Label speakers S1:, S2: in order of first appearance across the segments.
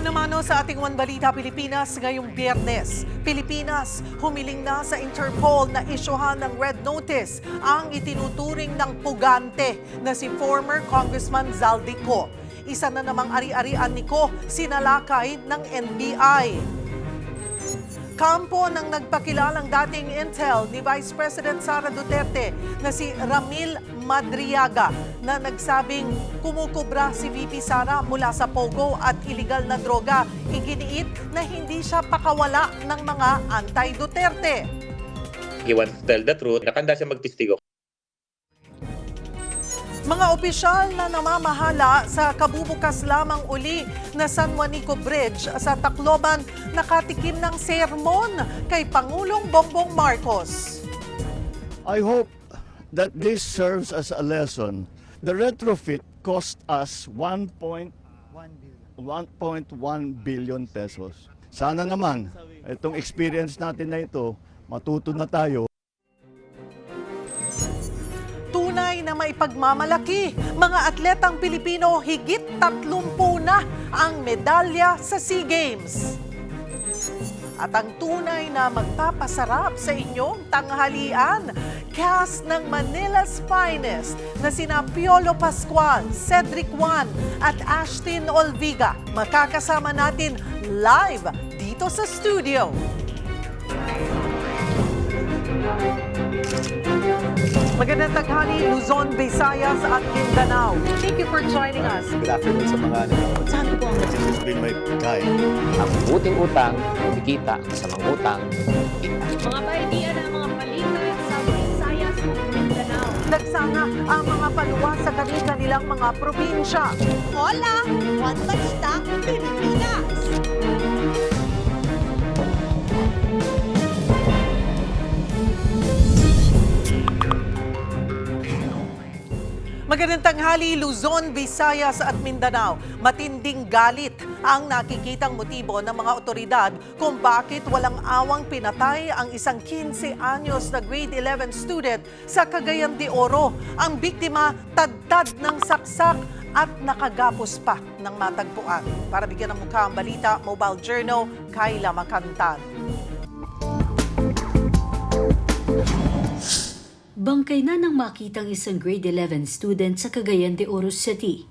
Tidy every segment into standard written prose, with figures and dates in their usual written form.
S1: Panamano sa ating One Balita Pilipinas ngayong Biyernes. Pilipinas humiling na sa Interpol na isyuhan ng red notice ang itinuturing ng pugante na si former Congressman Zaldico. Isa na namang ari-arian ni Ko sinalakay ng NBI. Kampo ng nagpakilalang dating intel ni Vice President Sara Duterte na si Ramil Madriaga na nagsabing kumukubra si VP Sara mula sa pogo at iligal na droga. Iginiit na hindi siya pakawala ng mga anti-Duterte.
S2: He wants to tell the truth. Nakanda siya magtistigo.
S1: Mga opisyal na namamahala sa kabubukas lamang uli na San Juanico Bridge sa Tacloban nakatikim ng sermon kay Pangulong Bongbong Marcos.
S3: I hope that this serves as a lesson. The retrofit cost us 1.1 billion pesos. Sana naman, itong experience natin na ito, matuto na tayo.
S1: Tunay na maipagmamalaki, mga atletang Pilipino higit 30 na ang medalya sa SEA Games. At ang tunay na magpapasarap sa inyong tanghalian, cast ng Manila's Finest na sina Piolo Pascual, Cedric Juan at Ashtin Olviga. Makakasama natin live dito sa studio. Magandang taghali, Luzon, Visayas at Mindanao. Thank you for joining us.
S3: Good afternoon sa mga nanonood.
S1: Saan po ang
S3: This has been my guide.
S4: Ang buting utang, kumikita sa mga utang, kita.
S5: Mga bailian ng mga palitan sa Visayas at Mindanao.
S1: nagsanga ang mga paluwa sa kanilang mga probinsya.
S5: Hola! One Balita, Pilipinas!
S1: Magandang tanghali, Luzon, Visayas at Mindanao. Matinding galit ang nakikitang motibo ng mga otoridad kung bakit walang awang pinatay ang isang 15 anyos na grade 11 student sa Cagayan de Oro. Ang biktima, tadtad ng saksak at nakagapos pa ng matagpuan. Para bigyan ng mukha ang balita, Mobile Journal, Kayla Makantan.
S6: Bangkay na nang makitang isang grade 11 student sa Cagayan de Oro City.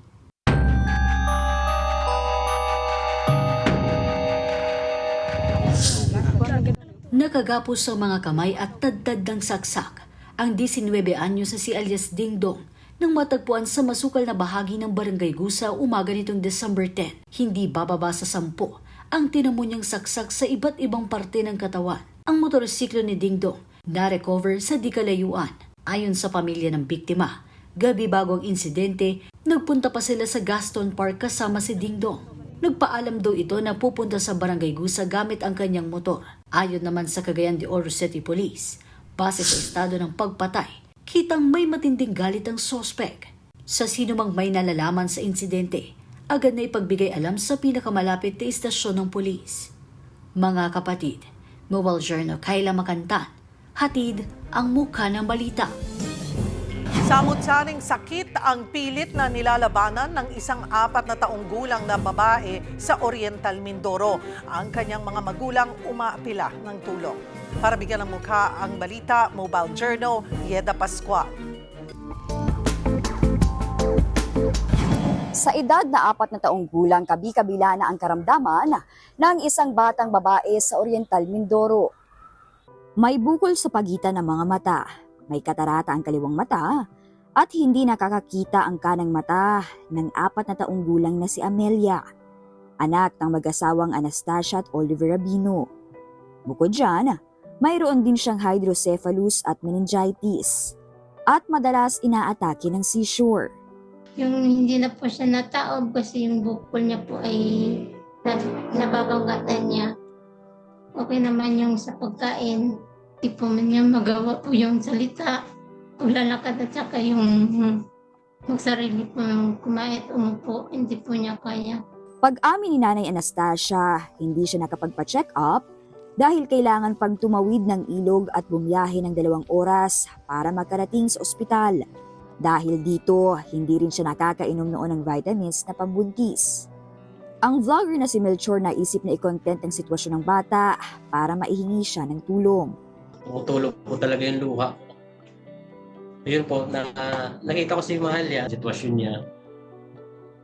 S6: Nakagapos sa mga kamay at tadtad ng saksak ang 19 anyos na si alias Ding Dong nang matagpuan sa masukal na bahagi ng Barangay Gusa umaga nitong December 10. Hindi bababa sa 10 ang tinamo niyang saksak sa iba't ibang parte ng katawan. Ang motorsiklo ni Ding Dong na-recover sa di kalayuan. Ayon sa pamilya ng biktima, gabi bago ang insidente, nagpunta pa sila sa Gaston Park kasama si Ding Dong. Nagpaalam daw ito na pupunta sa Barangay Gusa gamit ang kanyang motor. Ayon naman sa Cagayan de Oro City Police, base sa estado ng pagpatay, kitang may matinding galit ang sospek. Sa sinumang may nalalaman sa insidente, agad na ipagbigay alam sa pinakamalapit na istasyon ng pulis. Mga kapatid, Mobile Journal, Kayla Makantan, hatid ang mukha ng balita.
S1: Samut-saring sakit ang pilit na nilalabanan ng isang 4 na taong gulang na babae sa Oriental Mindoro. Ang kanyang mga magulang umaapila ng tulong. Para bigyan ng mukha ang balita, Mobile Journal, Yeda Pascual.
S7: Sa edad na 4 na taong gulang, kabi-kabila na ang karamdaman ng isang batang babae sa Oriental Mindoro. May bukol sa pagitan ng mga mata, may katarata ang kaliwang mata, at hindi nakakakita ang kanang mata ng 4 na taong gulang na si Amelia, anak ng mag-asawang Anastasia at Oliver Rabino. Bukod dyan, mayroon din siyang hydrocephalus at meningitis, at madalas inaatake ng seizure.
S8: Yung hindi na po siya nataob kasi yung bukol niya po ay nababagatan niya. Okay naman yung sa pagkain. Di po man niya magawa po yung salita. Lalakad at saka yung magsarili po yung kumain at umupo. Hindi po niya kaya.
S7: Pag-amin ni Nanay Anastasia, hindi siya nakapagpa-check up dahil kailangan pang tumawid ng ilog at bumiyahe ng 2 oras para makarating sa ospital. Dahil dito, hindi rin siya nakakainom noon ng vitamins na pambuntis. Ang vlogger na si Melchor naisip na i-content ang sitwasyon ng bata para maihingi siya ng tulong.
S9: Tumutulog po talaga yung luha ko. Yun po, nakita ko si Mahalia, sitwasyon niya.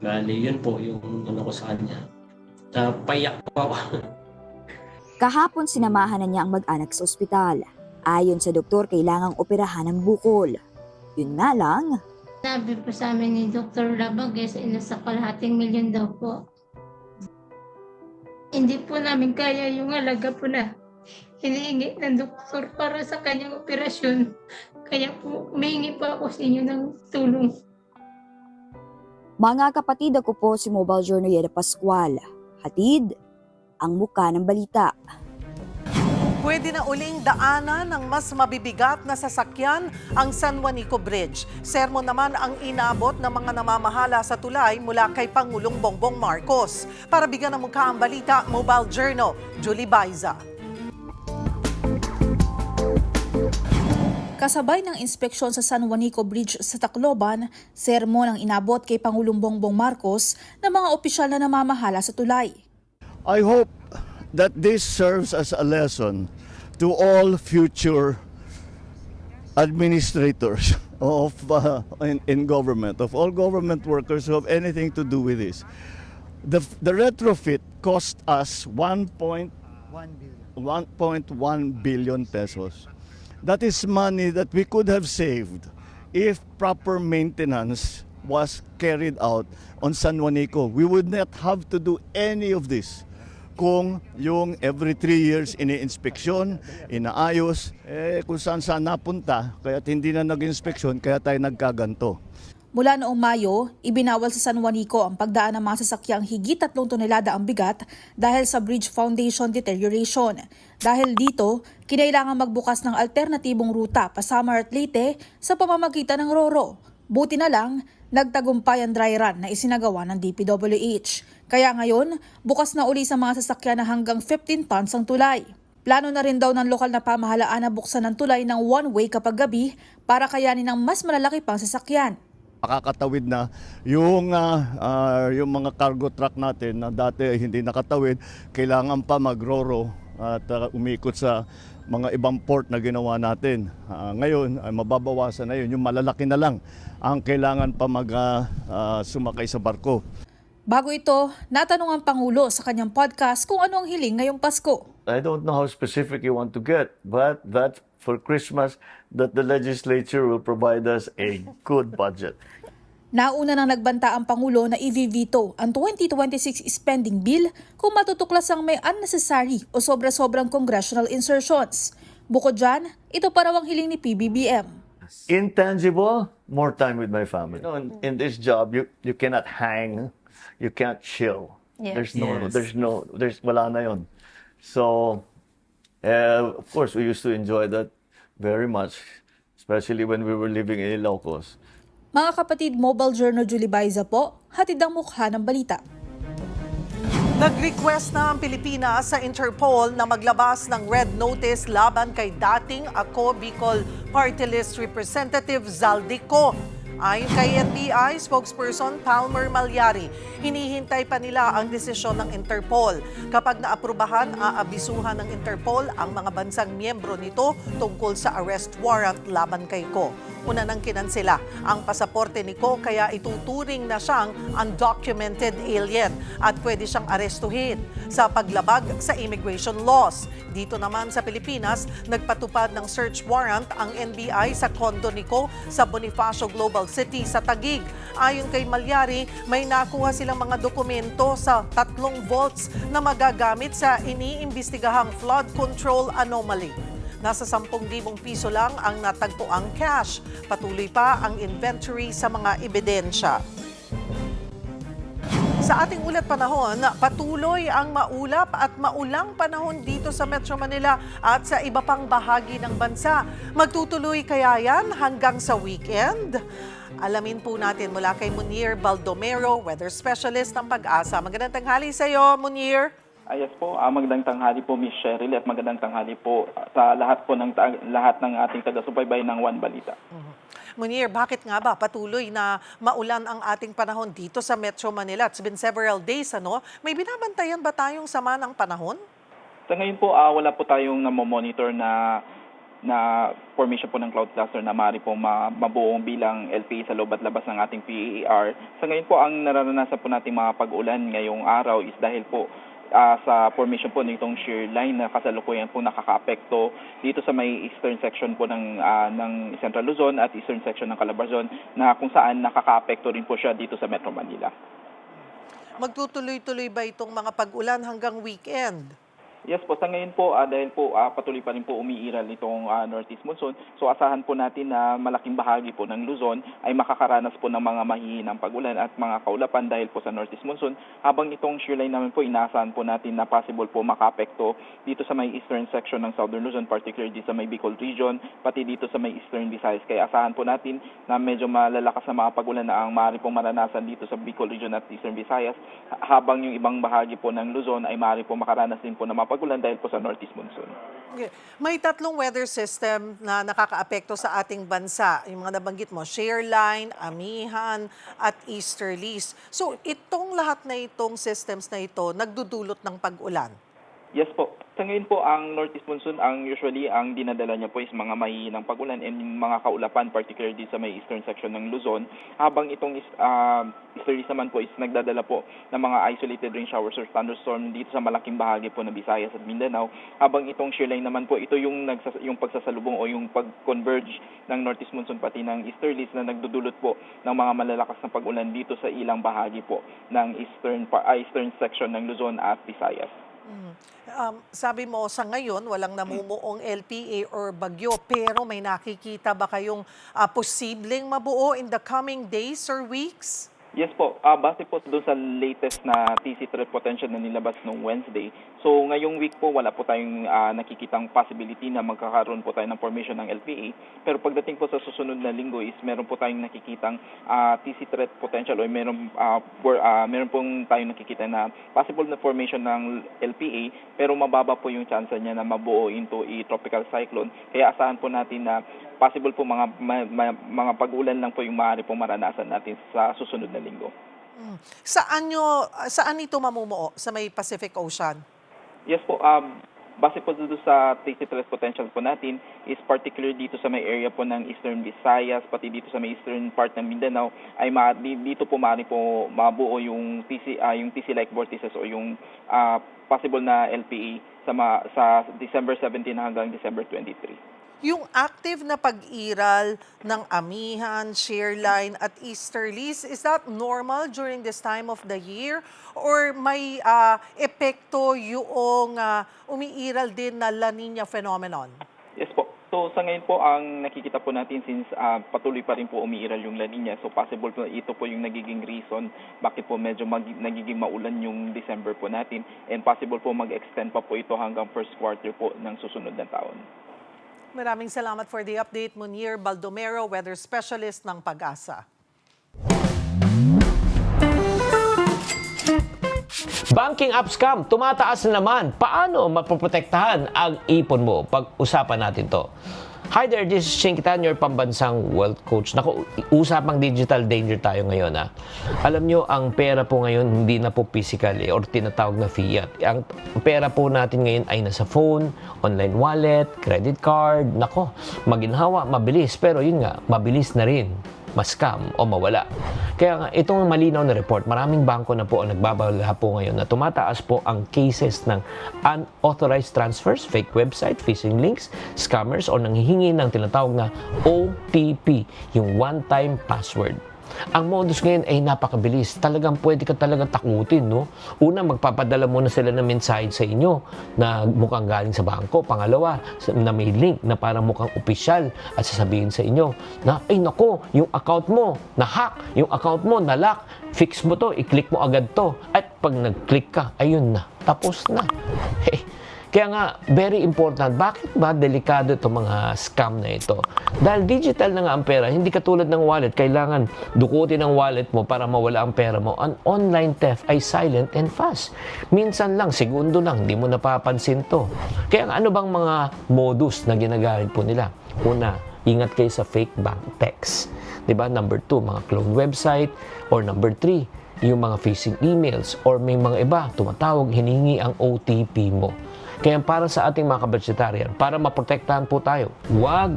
S9: Bali, yun po yung ano ko sa kanya. Payak po ako.
S7: Kahapon sinamahan na niya ang mag-anak sa ospital. Ayon sa doktor, kailangang operahan ng bukol. Yun nga lang,
S8: Sabi po sa amin ni Dr. Labag, nasa $250,000 daw po. Hindi po namin kaya yung halaga po na hinihingi ng doktor para sa kanyang operasyon. Kaya po, humihingi po ako sa inyo ng tulong.
S7: mga kapatid, ako po si Mobile Journal Yeda Pascual. Hatid ang muka ng balita.
S1: Pwede na uling daanan ng mas mabibigat na sasakyan ang San Juanico Bridge. Sermon naman ang inabot ng mga namamahala sa tulay mula kay Pangulong Bongbong Marcos. Para bigyan ng mukha ang balita, Mobile Journal, Julie Baiza.
S10: Kasabay ng inspeksyon sa San Juanico Bridge sa Tacloban, sermon ang inabot kay Pangulong Bongbong Marcos ng mga opisyal na namamahala sa tulay.
S3: I hope that this serves as a lesson to all future administrators of in government, of all government workers who have anything to do with this. The retrofit cost us 1.1 billion pesos. That is money that we could have saved if proper maintenance was carried out on San Juanico. We would not have to do any of this kung yung every 3 years ini-inspeksyon, inaayos, kung saan napunta, kaya hindi na nag-inspeksyon, kaya tayo nagkaganto.
S10: Mula noong Mayo, ibinawal sa San Juanico ang pagdaan ng mga sasakyang higit 3 tonelada ang bigat dahil sa bridge foundation deterioration. Dahil dito, kinailangan magbukas ng alternatibong ruta pa Samar at Leyte sa pamamagitan ng RoRo. Buti na lang, nagtagumpay ang dry run na isinagawa ng DPWH. Kaya ngayon, bukas na uli sa mga sasakyan na hanggang 15 tons ang tulay. Plano na rin daw ng lokal na pamahalaan na buksan ng tulay ng one-way kapag gabi para kayanin ng mas malalaki pang sasakyan.
S3: Makakatawid na yung mga cargo truck natin na dati hindi nakatawid, kailangan pa mag-RoRo at umikot sa mga ibang port na ginawa natin. Ngayon, ay mababawasan na yun. Yung malalaki na lang ang kailangan pa sumakay sa barko.
S10: Bago ito, natanong ang Pangulo sa kanyang podcast kung ano ang hiling ngayong Pasko.
S3: I don't know how specific you want to get, but that for Christmas, that the legislature will provide us a good budget.
S10: Nauna nang nagbanta ang Pangulo na i-veto ang 2026 spending bill kung matutuklas ang may unnecessary o sobra-sobrang congressional insertions. Bukod dyan, ito pa raw ang hiling ni PBBM.
S3: Intangible, more time with my family. In this job, you cannot hang, you can't chill. There's wala na yun. So, of course, we used to enjoy that very much, especially when we were living in Ilocos.
S10: Mga kapatid, Mobile Journal Julie Baiza po, hatid ang mukha ng balita.
S1: Nag-request na ang Pilipinas sa Interpol na maglabas ng red notice laban kay dating Ako Bicol Party List Representative Zaldico. Ayon kay NBI spokesperson Palmer Malyari, hinihintay pa nila ang desisyon ng Interpol. Kapag naaprubahan, aabisuhan ng Interpol ang mga bansang miyembro nito tungkol sa arrest warrant laban kay Ko. Una nang kinansela ang pasaporte ni Ko kaya ituturing na siyang undocumented alien at pwede siyang arestuhin sa paglabag sa immigration laws. Dito naman sa Pilipinas, nagpatupad ng search warrant ang NBI sa kondo ni Ko sa Bonifacio Global City sa Taguig. Ayon kay Malyari, may nakuha silang mga dokumento sa 3 vaults na magagamit sa iniimbestigahang flood control anomaly. Nasa 10,000 piso lang ang natagpuang cash. Patuloy pa ang inventory sa mga ebidensya. Sa ating ulat panahon, patuloy ang maulap at maulang panahon dito sa Metro Manila at sa iba pang bahagi ng bansa. Magtutuloy kaya yan hanggang sa weekend? Alamin po natin mula kay Munir Baldomero, weather specialist ng Pag-asa. Magandang tanghali sa iyo, Munir.
S11: Yes po, magandang tanghali po Miss Cheryl at magandang tanghali po sa lahat ng ating taga-subaybay ng One Balita.
S1: Munir, bakit nga ba patuloy na maulan ang ating panahon dito sa Metro Manila? It's been several days, ano? May binabantayan ba tayong sama ng panahon?
S11: Sa ngayon po, wala po tayong namomonitor na formation po ng cloud cluster na maaari po mabuong bilang LPA sa loob at labas ng ating PAR. Sa ngayon po, ang nararanasan po natin mga pag-ulan ngayong araw is dahil po sa formation po nitong shear line na kasalukuyan po nakakaapekto dito sa may eastern section po ng Central Luzon at eastern section ng Calabarzon na kung saan nakakaapekto rin po siya dito sa Metro Manila.
S1: Magtutuloy-tuloy ba itong mga pag-ulan hanggang weekend?
S11: Yes po, sa ngayon po, dahil po patuloy pa rin po umiiral itong northeast monsoon, so asahan po natin na malaking bahagi po ng Luzon ay makakaranas po ng mga mahihinang pag-ulan at mga kaulapan dahil po sa northeast monsoon, habang itong shear line namin po, inaasahan po natin na possible po makapekto dito sa may eastern section ng southern Luzon, particularly sa may Bicol region, pati dito sa may eastern Visayas. Kaya asahan po natin na medyo malalakas na mga pag-ulan na ang maaari pong maranasan dito sa Bicol region at eastern Visayas, habang yung ibang bahagi po ng Luzon ay maaari po makaranas din po ng mga pag-ulan dahil po sa northeast monsoon.
S1: Okay. May tatlong weather system na nakakaapekto sa ating bansa. Yung mga nabanggit mo, shear line, amihan, at easterlies. So itong lahat na itong systems na ito, nagdudulot ng pag-ulan?
S11: Yes po. Sa ngayon po, ang northeast monsoon, usually ang dinadala niya po is mga mahihinang pag-ulan and mga kaulapan, particularly sa may eastern section ng Luzon. Habang itong easterlies naman po is nagdadala po ng mga isolated rain showers or thunderstorm dito sa malaking bahagi po ng Visayas at Mindanao. Habang itong shear line naman po, ito yung pagsasalubong o yung pag-converge ng northeast monsoon pati ng easterlies na nagdudulot po ng mga malalakas na pag-ulan dito sa ilang bahagi po ng eastern section ng Luzon at Visayas.
S1: Sabi mo sa ngayon, walang namumuong LPA or bagyo, pero may nakikita ba kayong posibleng mabuo in the coming days or weeks?
S11: Yes po, base po doon sa latest na TC threat potential na nilabas noong Wednesday. So ngayong week po wala po tayong nakikitang possibility na magkakaroon po tayo ng formation ng LPA. Pero pagdating po sa susunod na linggo is meron po tayong nakikitang TC threat potential o meron pong tayong nakikita na possible na formation ng LPA pero mababa po yung chance niya na mabuo into a tropical cyclone. Kaya asahan po natin na possible po mga pag-ulan lang po yung maaari pong maranasan natin sa susunod na linggo.
S1: Saan ito mamumuo? Sa may Pacific Ocean?
S11: Yes po, base po dito sa TC threat potential po natin is particular dito sa may area po ng eastern Visayas, pati dito sa may eastern part ng Mindanao ay dito po maaari po mabuo yung TC-like vortices o yung possible na LPA sa December 17 hanggang December 23.
S1: Yung active na pag-iral ng amihan, shear line at easterlies, is that normal during this time of the year? Or may epekto yung umiiral din na La Nina phenomenon?
S11: Yes po. So sa ngayon po, ang nakikita po natin since patuloy pa rin po umiiral yung La Nina, so possible po ito po yung nagiging reason bakit po medyo nagiging maulan yung December po natin and possible po mag-extend pa po ito hanggang first quarter po ng susunod na taon.
S1: Maraming salamat for the update, Munir Baldomero, weather specialist ng Pag-asa.
S4: Banking app scam, tumataas na naman. Paano mapoprotektahan ang ipon mo? Pag-usapan natin to. Hi there, this is Chinkitan, your pambansang wealth coach. Naku, usapang digital danger tayo ngayon ha. Alam nyo, ang pera po ngayon hindi na po physical or tinatawag na fiat. Ang pera po natin ngayon ay nasa phone, online wallet, credit card. Nako, maginhawa, mabilis. Pero yun nga, mabilis na rin ma-scam o mawala. Kaya nga, itong malinaw na report, maraming bangko na po ang nagbabala po ngayon na tumataas po ang cases ng unauthorized transfers, fake website, phishing links, scammers o nanghihingi ng tinatawag na OTP, yung one-time password. Ang modus ngayon ay napakabilis. Talagang pwede ka talagang takutin, no? Una, magpapadala muna sila ng mensahe sa inyo na mukhang galing sa bangko. Pangalawa, na may link na parang mukhang opisyal at sasabihin sa inyo na, ay nako, yung account mo na-hack, yung account mo na-lock, fix mo to, i-click mo agad to. At pag nag-click ka, ayun na, tapos na. Hey, kaya nga, very important. Bakit ba delikado itong mga scam na ito? Dahil digital na nga ang pera, hindi katulad ng wallet. Kailangan dukutin ang wallet mo para mawala ang pera mo. Ang online theft ay silent and fast. Minsan lang, segundo lang, hindi mo napapansin to. Kaya nga, ano bang mga modus na ginagamit po nila? Una, ingat kayo sa fake bank text. 'Di ba? Number 2, mga clone website. Or number 3, yung mga phishing emails. Or may mga iba, tumatawag, hiningi ang OTP mo. Kaya para sa ating mga kabudgetarian, para maprotektahan po tayo, wag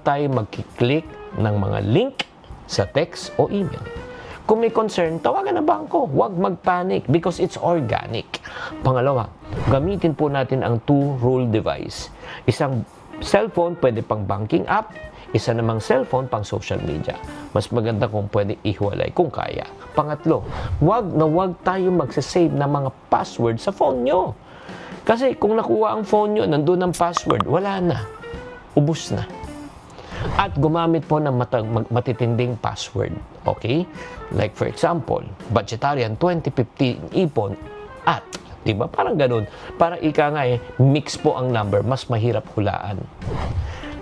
S4: tayo magkiklik ng mga link sa text o email. Kung may concern, tawagan ang bangko. Huwag mag-panic because it's organic. Pangalawa, gamitin po natin ang two-rule device. Isang cellphone pwede pang banking app, isa namang cellphone pang social media. Mas maganda kung pwede ihiwalay kung kaya. Pangatlo, huwag tayo magsasave ng mga password sa phone nyo. Kasi kung nakuha ang phone nyo, nandun ang password, wala na. Ubus na. At gumamit po ng matitinding password. Okay? Like for example, Budgetarian 2015 ipon at, di ba? Parang ganun. Para ika nga mix po ang number, mas mahirap hulaan.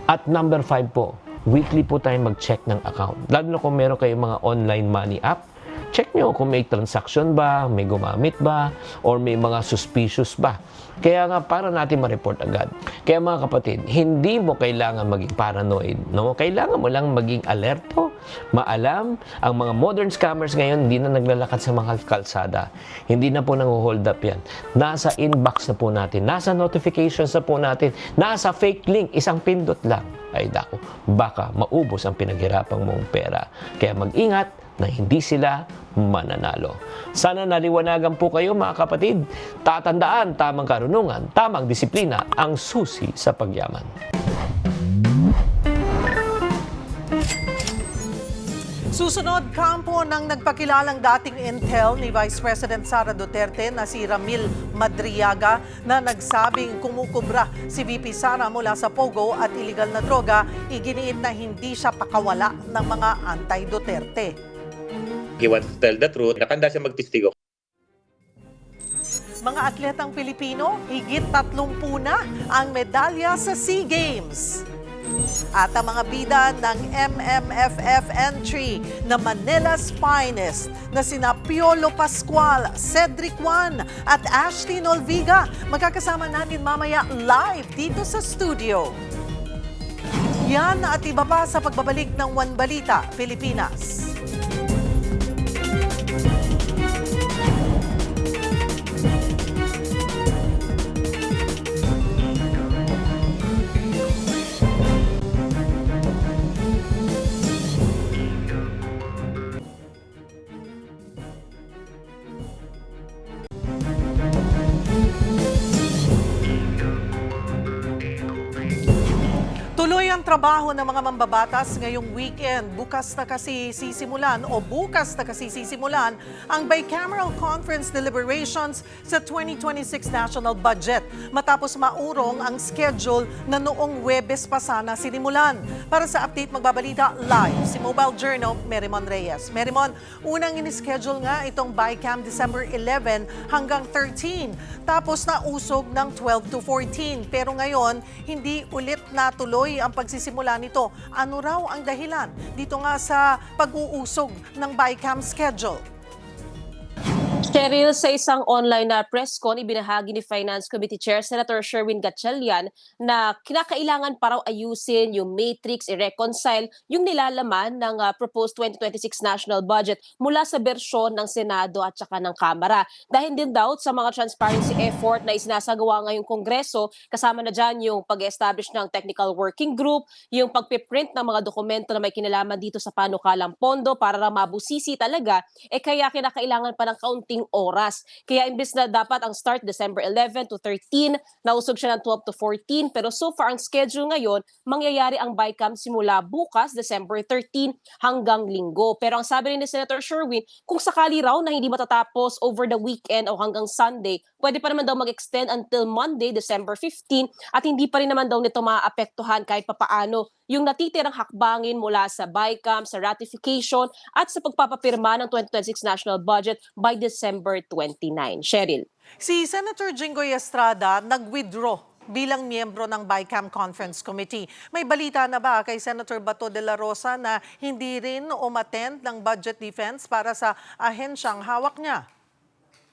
S4: At number 5 po, weekly po tayo mag-check ng account. Lalo na kung meron kayong mga online money app, check nyo kung may transaction ba, may gumamit ba, or may mga suspicious ba. Kaya nga, para natin ma-report agad. Kaya mga kapatid, hindi mo kailangan maging paranoid. No? Kailangan mo lang maging alerto, maalam. Ang mga modern scammers ngayon, hindi na naglalakad sa mga kalsada. Hindi na po nang-hold up yan. Nasa inbox na po natin, nasa notifications na po natin, nasa fake link, isang pindot lang. Ay dako, baka maubos ang pinaghirapang mong pera. Kaya mag-ingat na hindi sila mananalo. Sana naliwanagan po kayo mga kapatid. Tatandaan, tamang karunungan, tamang disiplina ang susi sa pagyaman.
S1: Susunod, kampo ng nagpakilalang dating intel ni Vice President Sara Duterte na si Ramil Madriaga na nagsabing kumukubra si VP Sara mula sa Pogo at iligal na droga, iginiit na hindi siya pakawala ng mga anti-Duterte.
S2: He wants to tell the truth. Nakanda siya magtistigo.
S1: Mga atletang Pilipino, higit 30 na ang medalya sa SEA Games. At ang mga bida ng MMFF entry na Manila's Finest na sina Piolo Pascual, Cedric Juan at Ashley Olviga, magkakasama natin mamaya live dito sa studio. Yan at iba pa sa pagbabalik ng One Balita, Pilipinas. Tuloy ang trabaho ng mga mambabatas ngayong weekend. Bukas na kasi sisimulan ang bicameral conference deliberations sa 2026 national budget. Matapos maurong ang schedule na noong Huwebes pa sana sinimulan. Para sa update, magbabalita live si Mobile Journal Merimon Reyes. Merimon, unang in-schedule nga itong BICAM December 11 hanggang 13. Tapos nausog ng 12 to 14. Pero ngayon, hindi ulit natuloy ang pagsisimula nito. Ano raw ang dahilan dito nga sa pag-uusog ng BICAM schedule?
S12: Cheryl, sa isang online na press con, ibinahagi ni Finance Committee Chair Senator Sherwin Gatchalian na kinakailangan pa raw ayusin yung matrix, i-reconcile yung nilalaman ng proposed 2026 national budget mula sa bersyon ng Senado at saka ng Kamara. Dahil din daw sa mga transparency effort na isinasagawa ngayong Kongreso, kasama na dyan yung pag-establish ng technical working group, yung pagpiprint ng mga dokumento na may kinalaman dito sa panukalang pondo para na mabusisi talaga, kaya kinakailangan pa ng kaunting oras. Kaya imbes na dapat ang start December 11 to 13, nausog siya ng 12 to 14, pero so far ang schedule ngayon, mangyayari ang BICAM simula bukas December 13 hanggang Linggo. Pero ang sabi rin ni Senator Sherwin, kung sakali raw na hindi matatapos over the weekend o hanggang Sunday, pwede pa naman daw mag-extend until Monday, December 15, at hindi pa rin naman daw nito maapektuhan kahit papaano yung natitirang hakbangin mula sa BICAM, sa ratification at sa pagpapapirma ng 2026 national budget by December 29. Cheryl.
S1: Si Senator Jinggoy Estrada nag-withdraw bilang miyembro ng BICAM Conference Committee. May balita na ba kay Senator Bato de la Rosa na hindi rin umattend ng budget defense para sa ahensyang hawak niya?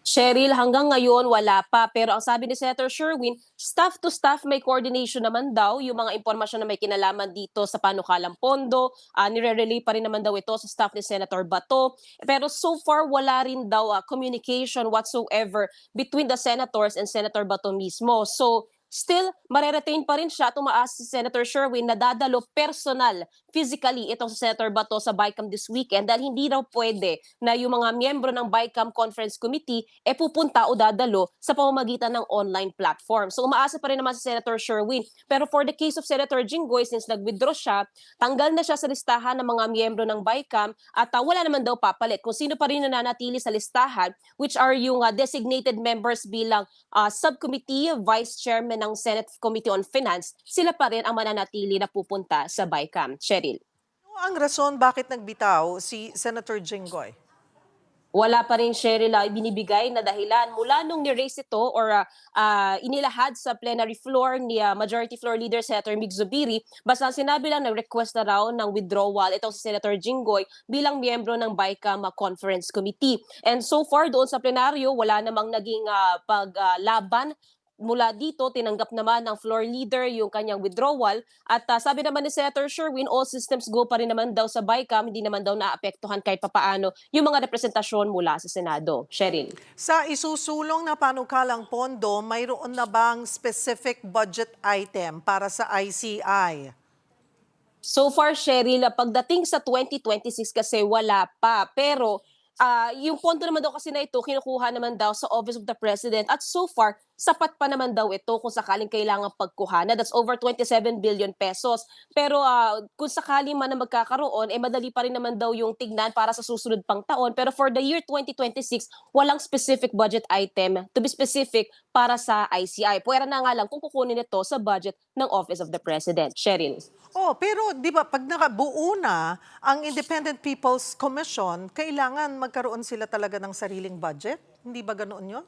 S12: Cheryl, hanggang ngayon wala pa. Pero ang sabi ni Senator Sherwin, staff to staff may coordination naman daw yung mga impormasyon na may kinalaman dito sa panukalang pondo. Nire-relay pa rin naman daw ito sa staff ni Senator Bato. Pero so far, wala rin daw communication whatsoever between the senators and Senator Bato mismo. So, still, mareretain pa rin siya, tumaas si Senator Sherwin na dadalo personal, physically, itong si Senator Bato sa BICAM this weekend dahil hindi raw pwede na yung mga miyembro ng BICAM Conference Committee pupunta o dadalo sa pamamagitan ng online platform. So umaasa pa rin naman si Senator Sherwin. Pero for the case of Senator Jinggoy, since nag-withdraw siya, tanggal na siya sa listahan ng mga miyembro ng BICAM at wala naman daw papalit. Kung sino pa rin nananatili sa listahan, which are yung designated members bilang subcommittee, vice chairman ng Senate Committee on Finance, sila pa rin ang mananatili na pupunta sa BICAM. Cheryl.
S1: Ano ang rason bakit nagbitaw si Senator Jinggoy?
S12: Wala pa rin, Cheryl, binibigay na dahilan mula nung ni-raise ito or inilahad sa plenary floor ni Majority Floor Leader Senator Mig Zubiri. Basta sinabi lang na request na raw ng withdrawal itong si Senator Jinggoy bilang miyembro ng BICAM Conference Committee. And so far doon sa plenaryo, wala namang naging paglaban. Mula dito, tinanggap naman ng floor leader yung kanyang withdrawal at sabi naman ni Senator Sherwin, all systems go pa rin naman daw sa BICAM, hindi naman daw naapektuhan kahit papaano yung mga representasyon mula sa Senado. Cheryl.
S1: Sa isusulong na panukalang pondo, mayroon na bang specific budget item para sa ICI?
S12: So far, Cheryl, pagdating sa 2026 kasi wala pa. Pero yung pondo naman daw kasi na ito, kinukuha naman daw sa Office of the President at so far, sapat pa naman daw ito kung sakaling kailangan pagkuhanan. That's over 27 billion pesos. Pero kung sakali man na magkakaroon, madali pa rin naman daw yung tignan para sa susunod pang taon. Pero for the year 2026, walang specific budget item, to be specific, para sa ICI. Pwera na nga lang kung kukunin ito sa budget ng Office of the President. Cheryl.
S1: Oh, pero 'di ba pag nakabuo na ang Independent People's Commission, kailangan magkaroon sila talaga ng sariling budget? Hindi ba ganoon 'yon?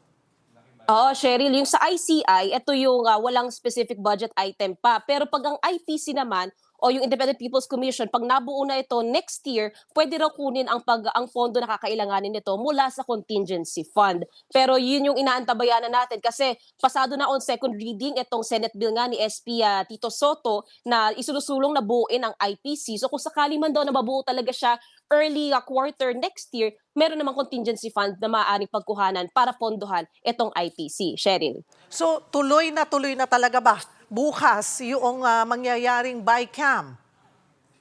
S12: Oo, Cheryl, yung sa ICI, ito yung walang specific budget item pa. Pero pag ang IPC naman, o yung Independent People's Commission, pag nabuo na ito next year, pwede raw kunin ang pondo na kakailanganin nito mula sa contingency fund. Pero yun yung inaantabayanan natin kasi pasado na on second reading itong Senate bill nga ni SP Tito Soto na isusulong na buuin ang IPC. So kung sakali man daw na mabuo talaga siya early quarter next year, meron namang contingency fund na maaaring pagkuhanan para pondohan itong IPC. Cheryl.
S1: So tuloy na talaga ba bukas yung mangyayaring BICAM?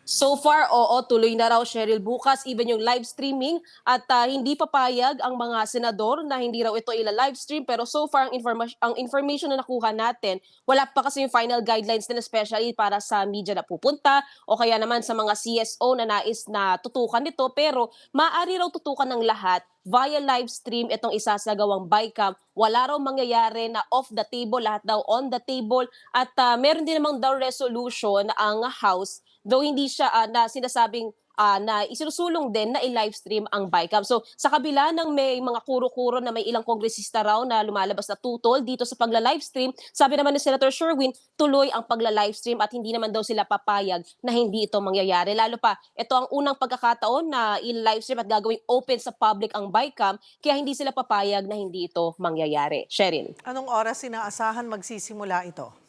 S12: So far, oo, tuloy na raw, Cheryl, bukas, even yung live streaming at hindi papayag ang mga senador na hindi raw ito ila-live stream pero so far ang information na nakuha natin, wala pa kasi yung final guidelines din especially para sa media na pupunta o kaya naman sa mga CSO na nais na tutukan nito pero maaari raw tutukan ng lahat via live stream itong isasagawang BICAM. Wala raw mangyayari na off the table, lahat daw on the table at meron din namang daw resolution ang House though hindi siya na sinasabing na isinusulong din na i-live stream ang BICAM. So sa kabila ng may mga kuro-kuro na may ilang kongresista raw na lumalabas na tutol dito sa pagla-live stream, sabi naman ni Senator Sherwin, tuloy ang pagla-live stream at hindi naman daw sila papayag na hindi ito mangyayari. Lalo pa, ito ang unang pagkakataon na i-live stream at gagawing open sa public ang BICAM, kaya hindi sila papayag na hindi ito mangyayari. Cheryl.
S1: Anong oras inaasahan magsisimula ito?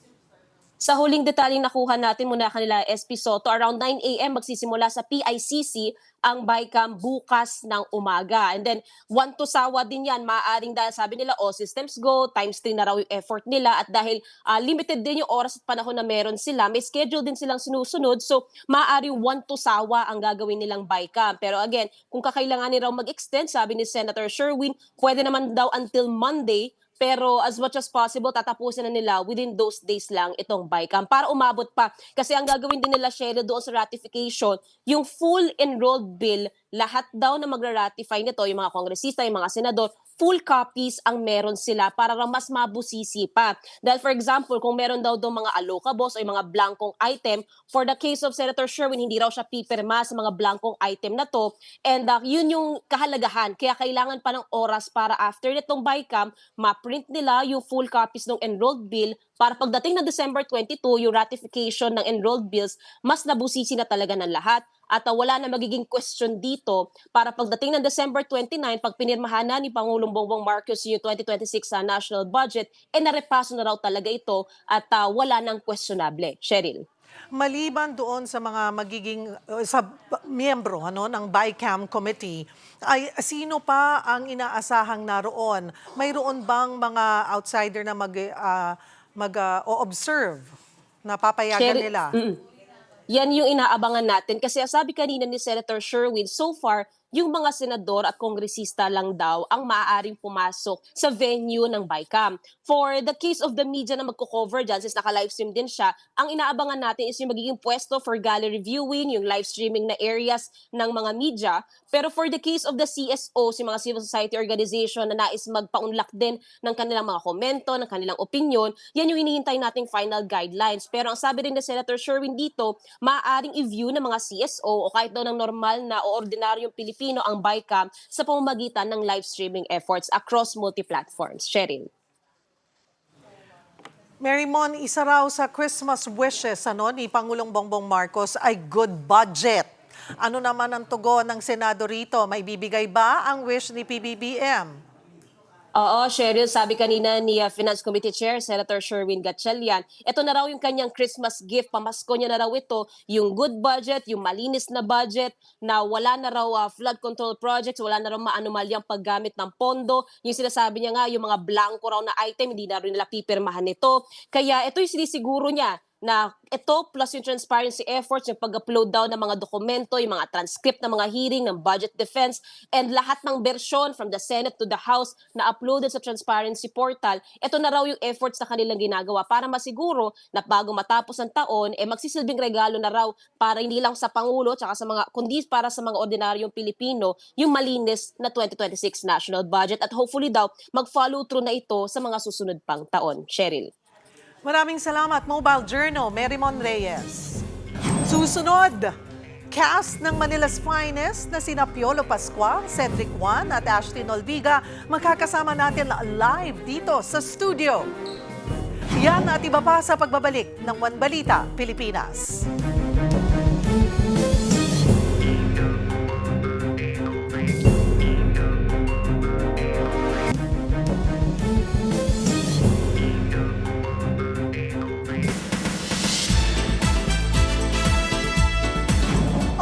S12: Sa huling detalyeng nakuha natin muna kanila SP Soto, around 9 a.m. magsisimula sa PICC ang BICAM bukas ng umaga. And then, one to sawa din yan. Maaaring dahil sabi nila, all systems go, times 3 na raw yung effort nila. At dahil limited din yung oras at panahon na meron sila, may schedule din silang sinusunod. So, maaaring one to sawa ang gagawin nilang BICAM. Pero again, kung kakailanganin raw mag-extend, sabi ni Senator Sherwin, pwede naman daw until Monday. Pero as much as possible, tatapusin na nila within those days lang itong BICAM para umabot pa. Kasi ang gagawin din nila, Cheryl, doon sa ratification, yung full enrolled bill, lahat daw na magra-ratify nito, yung mga kongresista, yung mga senador, full copies ang meron sila para mas mabusisi pa. Dahil for example, kung meron daw mga allocables o yung mga blankong item, for the case of Senator Sherwin, hindi raw siya pipirma sa mga blankong item na to. And yun yung kahalagahan. Kaya kailangan pa ng oras para after nitong BICAM, ma-print nila yung full copies ng enrolled bill para pagdating ng December 22, yung ratification ng enrolled bills, mas nabusisi na talaga ng lahat at wala na magiging question dito para pagdating ng December 29, pag pinirmahan na ni Pangulong Bongbong Marcos yung 2026 national budget, narepaso na raw talaga ito at wala nang questionable. Cheryl.
S1: Maliban doon sa mga magiging miyembro ng BICAM committee, ay sino pa ang inaasahang naroon? Mayroon bang mga outsider na mag-observe na papayagan
S12: Cheryl,
S1: nila?
S12: Yan yung inaabangan natin kasi sabi kanina ni Senator Sherwin, so far, yung mga senador at kongresista lang daw ang maaaring pumasok sa venue ng BICAM. For the case of the media na magko-cover dyan, since naka-livestream din siya, ang inaabangan natin is yung magiging pwesto for gallery viewing, yung live streaming na areas ng mga media. Pero for the case of the CSO, yung mga civil society organization na nais magpaunlak din ng kanilang mga komento, ng kanilang opinion, yan yung hinihintay nating final guidelines. Pero ang sabi rin ni Senator Sherwin dito, maaaring i-view ng mga CSO o kahit daw ng normal na o ordinaryong Pilipino ang BICAM sa pamamagitan ng live streaming efforts across multi-platforms. Cheryl.
S1: Mary Mon, isa raw sa Christmas wishes ni Pangulong Bongbong Marcos ay good budget. Ano naman ang tugon ng Senado rito? May bibigay ba ang wish ni PBBM?
S12: Oo, Cheryl, sabi kanina ni Finance Committee Chair, Senator Sherwin Gatchalian, ito na raw yung kanyang Christmas gift, pamasko niya na raw ito, yung good budget, yung malinis na budget, na wala na raw flood control projects, wala na raw maanumalyang paggamit ng pondo, yung sinasabi niya nga, yung mga blanco raw na item, hindi na rin nila pipirmahan nito. Kaya ito yung sinisiguro niya, na ito plus yung transparency efforts, yung pag-upload daw ng mga dokumento, yung mga transcript ng mga hearing, ng budget defense, and lahat ng bersyon from the Senate to the House na uploaded sa transparency portal, ito na raw yung efforts na kanilang ginagawa para masiguro na bago matapos ang taon, magsisilbing regalo na raw para hindi lang sa Pangulo, tsaka sa mga, kundi para sa mga ordinaryong Pilipino, yung malinis na 2026 national budget. At hopefully daw, mag-follow through na ito sa mga susunod pang taon. Cheryl.
S1: Maraming salamat, Mobile Journal, Mary Mon Reyes. Susunod, cast ng Manila's Finest na sina Piolo Pascual, Cedric Juan at Ashley Nolviga makakasama natin live dito sa studio. Yan at iba pa sa pagbabalik ng One Balita, Pilipinas.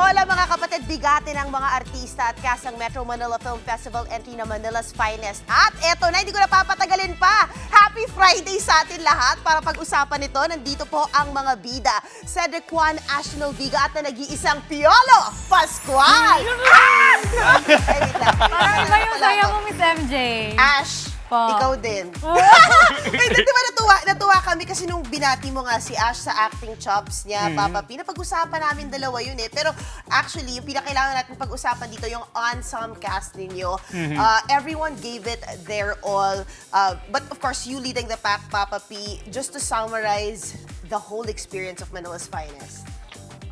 S13: Hola mga kapatid, bigati ng mga artista at cast ng Metro Manila Film Festival entry na Manila's Finest. At eto na, hindi ko na papatagalin pa. Happy Friday sa atin lahat. Para pag-usapan nito, nandito po ang mga bida. Cedric Juan, Ashley Nolviga at na nag-iisang Piolo Pascual.
S5: Parang iba yung saya mo, Miss MJ.
S13: Ash, ikaw din. Di ba natuwa kami kasi nung binati mo nga si Ash sa acting chops niya, Papa P. Napag-usapan namin dalawa yun eh. Pero actually, yung pinakailangan natin pag-usapan dito, yung ensemble cast ninyo. Everyone gave it their all. But of course, you leading the pack, Papa P. Just to summarize the whole experience of Manila's Finest.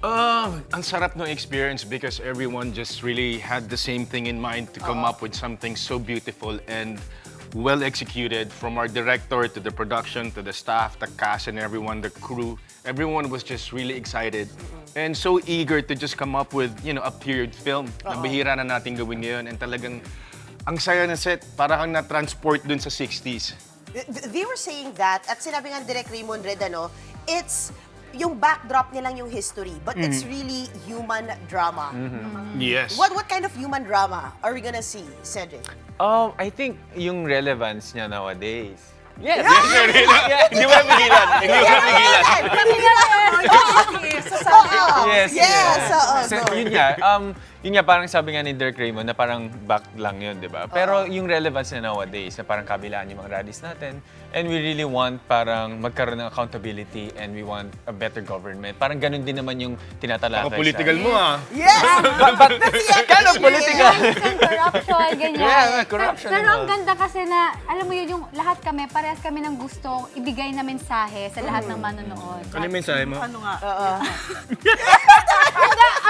S14: Ang sarap ng experience because everyone just really had the same thing in mind to come up with something so beautiful and well executed, from our director to the production to the staff, the cast and everyone, the crew. Everyone was just really excited and so eager to just come up with, a period film na bihira na natin gawin ngayon, and talagang ang saya na set, parang na-transport dun sa 60s.
S13: They were saying that, at sinabi nga Direk Raymond Red, it's yung backdrop nilang yung history, but it's really human drama.
S14: Yes.
S13: What kind of human drama are we gonna see, Cedric?
S15: I think yung relevance niya nowadays.
S14: Yes! Hindi mo napigilan.
S15: Yes. Yun nga, parang sabi nga ni Direk Raymond na parang back lang yun, di ba? Pero yung relevance na nowadays, na parang kabilaan yung mga rallies natin, and we really want parang magkaroon ng accountability and we want a better government. Parang ganun din naman yung tinatalakay.
S14: Ako political mo
S13: Yes!
S15: Kind of political.
S5: Corruption, ganyan.
S15: Yeah, corruption.
S5: Pero ang ganda kasi na, alam mo yun, yung lahat kami, parehas kami ng gusto ibigay na mensahe sa lahat ng manonood.
S14: Ano yung mensahe mo?
S1: Ano nga?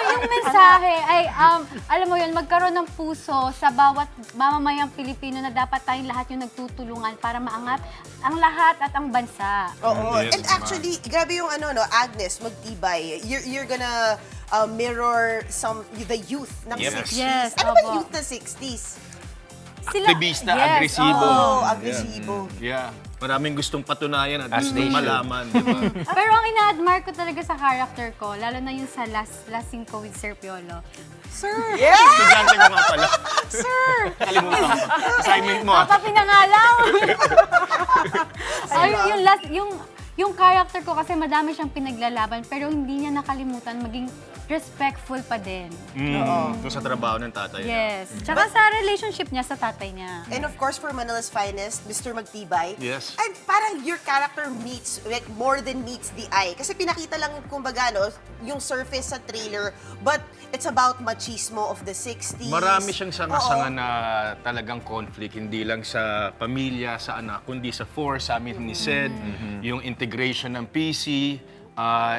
S5: yung mensahe ay, alam mo yun, magkaroon ng puso sa bawat mamamayang Pilipino na dapat tayong lahat yung nagtutulungan para maangat ang lahat at ang bansa.
S13: Oo.
S14: Yes,
S13: And actually, grabe yung Agnes, Magtibay. You're gonna mirror the youth ng
S14: Yep.
S13: 60s.
S5: Yes,
S13: Ano ba
S5: opo.
S13: youth ng 60s?
S14: Aktivista,
S5: Yes,
S14: agresibo.
S13: Oo, agresibo.
S14: Yeah. Maraming gustong patunayan at
S4: As
S14: gustong
S4: they should.
S14: malaman, di ba?
S5: Pero ang ina-admire ko talaga sa character ko, lalo na yung sa lasing ko with Sir Piolo.
S1: Sir!
S14: Estudyante ko nga pala.
S5: Sir!
S14: Kalimutan ko. Assignment mo.
S5: Papa, pinangalang! Ay, yung character ko kasi madami siyang pinaglalaban pero hindi niya nakalimutan maging respectful pa din.
S14: Doon sa trabaho ng tatay.
S5: Yes. Tsaka sa relationship niya sa tatay niya.
S13: And of course, for Manila's Finest, Mr. Magtibay.
S14: Yes.
S13: And parang your character meets, like, more than meets the eye. Kasi pinakita lang, kumbaga, yung surface sa trailer, but it's about machismo of the 60s.
S14: Marami siyang sanga-sanga
S13: Oo.
S14: na talagang conflict, hindi lang sa pamilya, sa anak, kundi sa force, sa amin ni Sed, yung integration ng PC,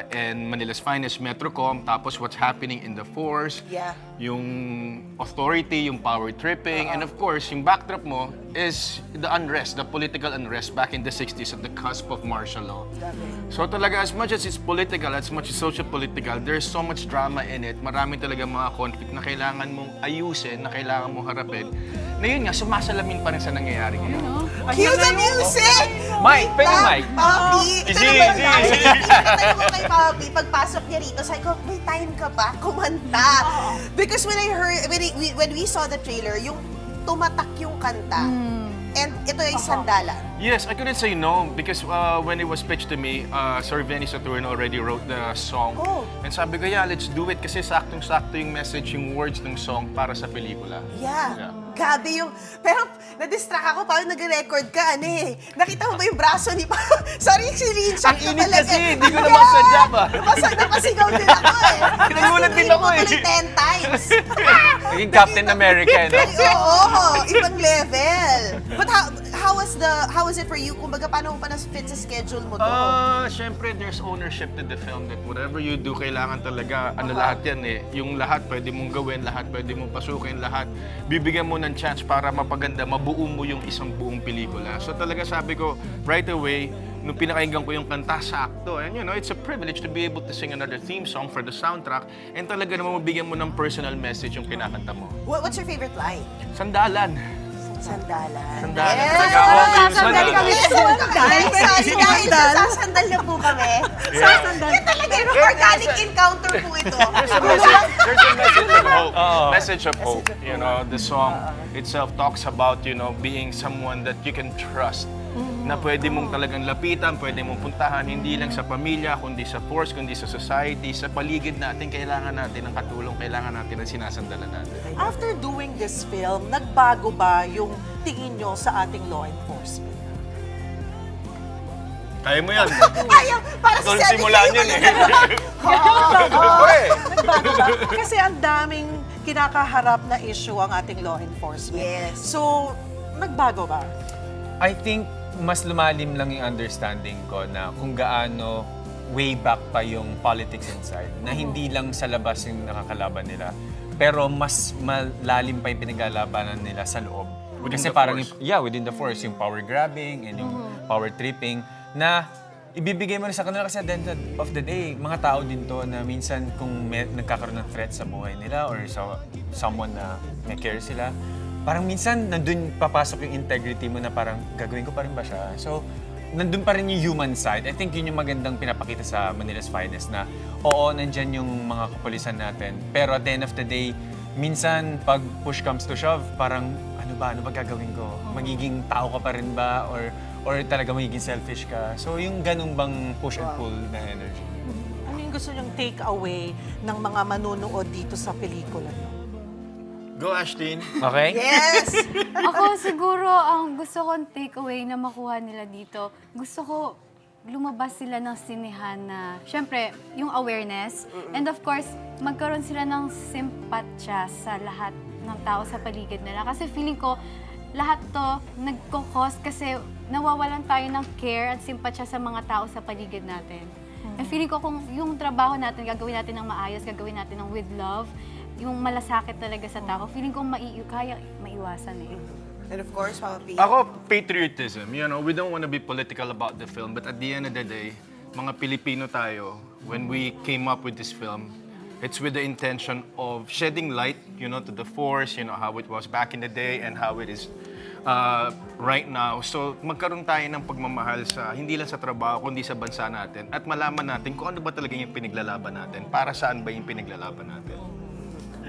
S14: and Manila's Finest, Metrocom, tapos what's happening in the force,
S13: Yeah.
S14: yung authority, yung power tripping, and of course, yung backdrop mo is the unrest, the political unrest back in the 60s at the cusp of martial law. So talaga, as much as it's political, as much as social-political, there's so much drama in it. Marami talaga mga conflict na kailangan mong ayusin, na kailangan mong harapin. Na yun nga, sumasalamin pa rin sa nangyayari ngayon.
S13: Cue the music!
S4: Mike, pwede Mike.
S13: Papi! Ito
S14: Easy,
S13: naman
S14: easy,
S13: tayo.
S14: easy.
S13: Tayo ko kay Papi, pagpasok niya rito, sabi ko, may time ka ba? Kumanta. Because when we saw the trailer, yung tumatak yung kanta. And ito ay sandalan.
S14: Yes, I couldn't say no because when it was pitched to me, Sir Benny Saturno already wrote the song.
S13: Oh.
S14: And sabi ko, yeah, let's do it kasi saktong-sakto yung message, yung words ng song para sa pelikula.
S13: Yeah. Gabi yung... Pero na-distract ako, parang nag-record ka, Nakita mo ba yung braso ni Sorry, si Rinshak
S14: Ang init kasi, hindi ko naman sadya pa.
S13: Napasigaw din ako
S14: Nagulat din ako
S13: Kasi 10 times.
S4: Naging Captain America, no?
S13: Oo, ibang level. But how was it for you? Kumbaga, paano mo pa na-fit sa schedule mo to?
S14: Siyempre, there's ownership to the film that whatever you do, kailangan talaga, lahat yan Yung lahat pwede mong gawin, lahat pwede mong pasukin, lahat. Bibigyan mo ng chance para mapaganda, mabuo mo yung isang buong pelikula. So talaga sabi ko, right away, nung pinakinggan ko yung kanta sa akto, and it's a privilege to be able to sing another theme song for the soundtrack, and talaga naman mabigyan mo ng personal message yung kinakanta mo.
S13: What's your favorite line?
S14: Sandalan.
S13: Sandalan.
S14: Yes!
S5: Sasandal kami sa
S13: Sorry, dahil sasandal na po kami.
S1: Sasandal.
S13: Yan talaga yung organic encounter po ito.
S14: There's a message of hope. Message of hope. The song itself talks about, being someone that you can trust. Na pwede mong talagang lapitan, pwede mong puntahan, hindi lang sa pamilya, kundi sa force, kundi sa society, sa paligid natin, kailangan natin ng katulong, kailangan natin ng sinasandalan natin.
S1: After doing this film, nagbago ba yung tingin nyo sa ating law enforcement?
S14: Kaya mo yan.
S13: Ayaw, para sa
S14: Doon simulan yun
S1: Nagbago ba? Kasi ang daming kinakaharap na issue ang ating law enforcement.
S13: Yes.
S1: So, nagbago ba?
S15: I think mas lumalim lang yung understanding ko na kung gaano way back pa yung politics inside. Na hindi lang sa labas yung nakakalaban nila. Pero mas malalim pa yung pinaglalabanan nila sa loob.
S14: Within
S15: Kasi
S14: the
S15: parang,
S14: force.
S15: within the force, yung power grabbing and yung power tripping na ibibigay mo na sa kanila kasi at the end of the day, mga tao din to na minsan kung nagkakaroon ng threat sa buhay nila or sa someone na may care sila, parang minsan nandun papasok yung integrity mo na parang gagawin ko pa rin ba siya? So, nandun pa rin yung human side. I think yun yung magandang pinapakita sa Manila's Finest na oo, nandyan yung mga kapulisan natin. Pero at the end of the day, minsan pag push comes to shove, parang ano ba gagawin ko? Magiging tao ka pa rin ba? Or talaga magiging selfish ka? So yung ganung bang push and pull na energy.
S1: Ano yung gusto nyong take away ng mga manunood dito sa pelikula nyo?
S14: Go, Ashtin.
S4: Okay?
S13: Yes!
S5: Ako siguro, ang gusto kong takeaway na makuha nila dito, gusto ko lumabas sila ng sinehan na, syempre, yung awareness. And of course, magkaroon sila ng simpatsya sa lahat ng tao sa paligid nila. Kasi feeling ko, lahat to nagkukos kasi nawawalan tayo ng care at simpatsya sa mga tao sa paligid natin. And feeling ko kung yung trabaho natin, gagawin natin ng maayos, gagawin natin ng with love, yung malasakit talaga sa tao, feeling ko kaya maiwasan eh.
S13: And of course, Papa P.
S14: Ako, patriotism. You know, we don't want to be political about the film, but at the end of the day, mga Pilipino tayo, when we came up with this film, it's with the intention of shedding light, you know, to the force, you know, how it was back in the day and how it is right now. So, magkaroon tayo ng pagmamahal sa, hindi lang sa trabaho, kundi sa bansa natin. At malaman natin kung ano ba talaga yung pinaglalaban natin. Para saan ba yung pinaglalaban natin.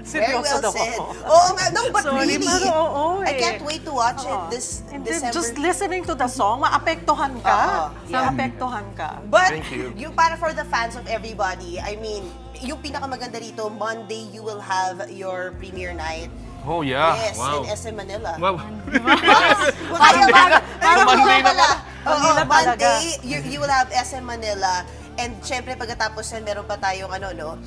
S13: Very well
S1: daw
S13: said.
S1: ako.
S13: Oh, no, but
S1: Sorry,
S13: really,
S1: pero oo
S13: I
S1: eh.
S13: can't wait to watch it this
S1: And then
S13: December.
S1: just listening to the song, maapektuhan ka.
S13: Yeah.
S1: Maapektuhan ka.
S13: But
S14: Thank you.
S13: yung para for the fans of everybody, I mean, yung pinakamaganda rito, Monday you will have your premiere night.
S14: Oh, yeah.
S13: Yes,
S14: Wow.
S13: in SM Manila.
S14: Wow.
S13: Monday
S14: na pala.
S13: Oo,
S1: Manila talaga.
S13: Monday, you will have SM Manila. And syempre, pagkatapos yan, meron pa tayong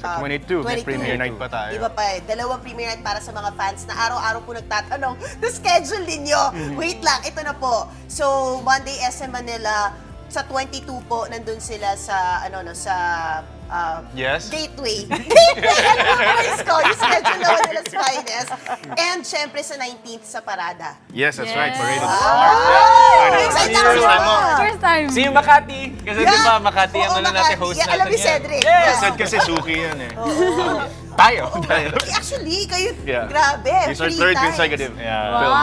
S14: Sa 22, may premiere night pa tayo.
S13: Iba pa eh. Dalawang premiere night para sa mga fans na araw-araw po nagtatanong, the schedule ninyo. Wait lang, ito na po. So, Monday, SM Manila, sa 22 po, nandun sila sa,
S14: Yes.
S13: Gateway. Gateway! Ano ang place ko? Yung schedule naman nila sa Finest. And syempre, sa 19th, sa Parada.
S14: Yes, that's right. Parade of the
S13: Wow!
S14: Stars. Yeah.
S13: Excited
S14: First
S13: ako.
S14: time mo.
S5: First time.
S15: See you, Makati! Kasi di ba, Makati ang
S13: Oo,
S15: ano natin,
S13: Makati.
S15: host
S13: Yeah,
S15: natin
S13: alam ni
S15: yan.
S13: Cedric.
S15: Yes!
S14: Sad kasi Suki yan eh.
S15: Tayo!
S13: Actually, kayo,
S14: Yeah.
S13: grabe.
S14: It's our
S13: 3
S14: third
S13: times.
S14: consecutive
S15: Yeah.
S14: film